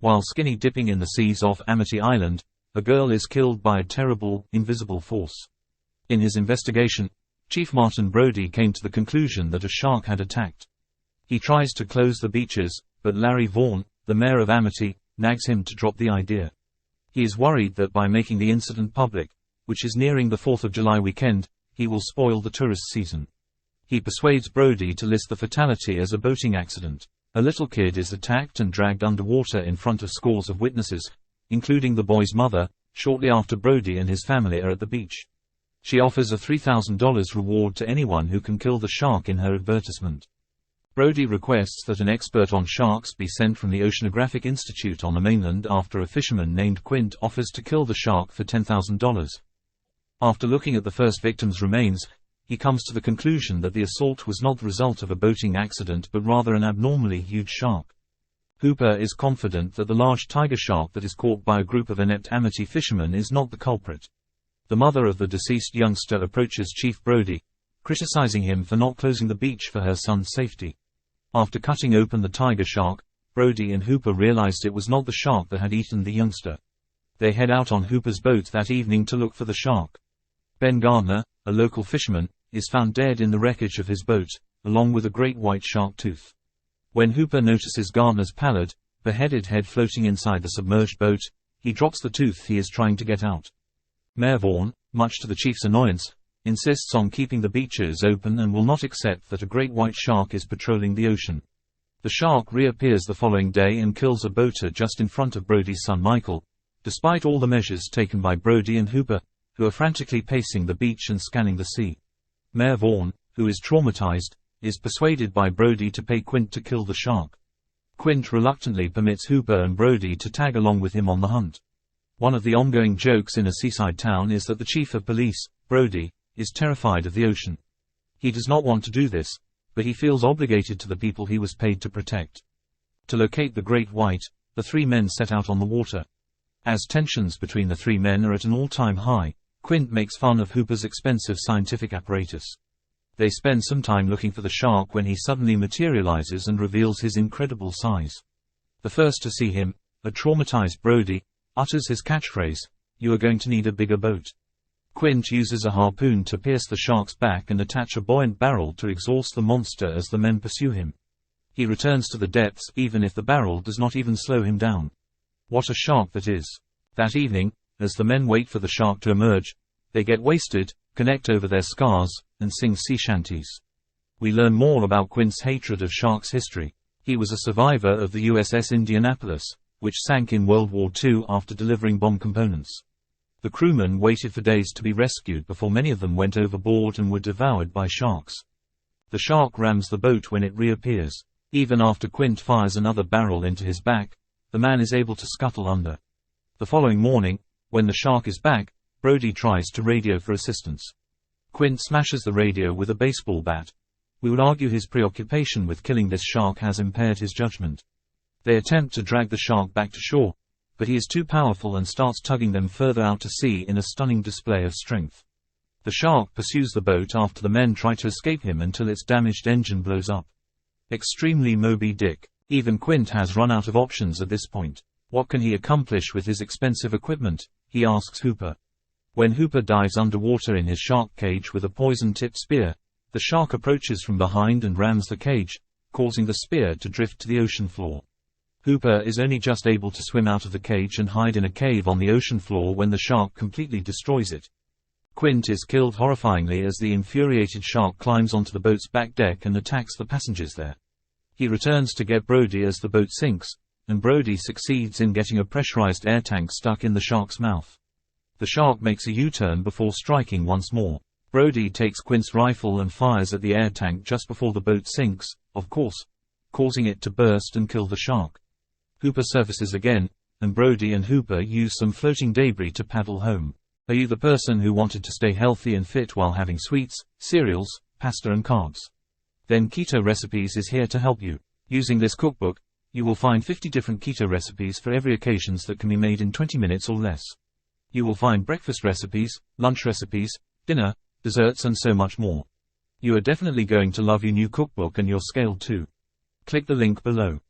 While skinny dipping in the seas off Amity Island, a girl is killed by a terrible, invisible force. In his investigation, Chief Martin Brody came to the conclusion that a shark had attacked. He tries to close the beaches, but Larry Vaughn, the mayor of Amity, nags him to drop the idea. He is worried that by making the incident public, which is nearing the 4th of July weekend, he will spoil the tourist season. He persuades Brody to list the fatality as a boating accident. A little kid is attacked and dragged underwater in front of scores of witnesses, including the boy's mother, shortly after Brody and his family are at the beach. She offers a $3,000 reward to anyone who can kill the shark in her advertisement. Brody requests that an expert on sharks be sent from the Oceanographic Institute on the mainland after a fisherman named Quint offers to kill the shark for $10,000. After looking at the first victim's remains, he comes to the conclusion that the assault was not the result of a boating accident but rather an abnormally huge shark. Hooper is confident that the large tiger shark that is caught by a group of inept Amity fishermen is not the culprit. The mother of the deceased youngster approaches Chief Brody, criticizing him for not closing the beach for her son's safety. After cutting open the tiger shark, Brody and Hooper realized it was not the shark that had eaten the youngster. They head out on Hooper's boat that evening to look for the shark. Ben Gardner, a local fisherman, is found dead in the wreckage of his boat, along with a great white shark tooth. When Hooper notices Gardner's pallid, beheaded head floating inside the submerged boat, he drops the tooth he is trying to get out. Mayor Vaughn, much to the chief's annoyance, insists on keeping the beaches open and will not accept that a great white shark is patrolling the ocean. The shark reappears the following day and kills a boater just in front of Brody's son Michael, despite all the measures taken by Brody and Hooper, who are frantically pacing the beach and scanning the sea. Mayor Vaughn, who is traumatized, is persuaded by Brody to pay Quint to kill the shark. Quint reluctantly permits Hooper and Brody to tag along with him on the hunt. One of the ongoing jokes in a seaside town is that the chief of police, Brody, is terrified of the ocean. He does not want to do this, but he feels obligated to the people he was paid to protect. To locate the Great White, the three men set out on the water. As tensions between the three men are at an all-time high, Quint makes fun of Hooper's expensive scientific apparatus. They spend some time looking for the shark when he suddenly materializes and reveals his incredible size. The first to see him, a traumatized Brody, utters his catchphrase, "You are going to need a bigger boat." Quint uses a harpoon to pierce the shark's back and attach a buoyant barrel to exhaust the monster as the men pursue him. He returns to the depths even if the barrel does not even slow him down. What a shark that is! That evening, as the men wait for the shark to emerge, they get wasted, connect over their scars, and sing sea shanties. We learn more about Quint's hatred of sharks' history. He was a survivor of the USS Indianapolis, which sank in World War II after delivering bomb components. The crewmen waited for days to be rescued before many of them went overboard and were devoured by sharks. The shark rams the boat when it reappears. Even after Quint fires another barrel into his back, the man is able to scuttle under. The following morning, when the shark is back, Brody tries to radio for assistance. Quint smashes the radio with a baseball bat. We would argue his preoccupation with killing this shark has impaired his judgment. They attempt to drag the shark back to shore, but he is too powerful and starts tugging them further out to sea in a stunning display of strength. The shark pursues the boat after the men try to escape him until its damaged engine blows up. Extremely Moby Dick. Even Quint has run out of options at this point. What can he accomplish with his expensive equipment? He asks Hooper. When Hooper dives underwater in his shark cage with a poison-tipped spear, the shark approaches from behind and rams the cage, causing the spear to drift to the ocean floor. Hooper is only just able to swim out of the cage and hide in a cave on the ocean floor when the shark completely destroys it. Quint is killed horrifyingly as the infuriated shark climbs onto the boat's back deck and attacks the passengers there. He returns to get Brody as the boat sinks, and Brody succeeds in getting a pressurized air tank stuck in the shark's mouth. The shark makes a U-turn before striking once more. Brody takes Quint's rifle and fires at the air tank just before the boat sinks, of course, causing it to burst and kill the shark. Hooper surfaces again, and Brody and Hooper use some floating debris to paddle home. Are you the person who wanted to stay healthy and fit while having sweets, cereals, pasta and carbs? Then Keto Recipes is here to help you. Using this cookbook, you will find 50 different keto recipes for every occasions that can be made in 20 minutes or less. You will find breakfast recipes, lunch recipes, dinner, desserts and so much more. You are definitely going to love your new cookbook and your scale too. Click the link below.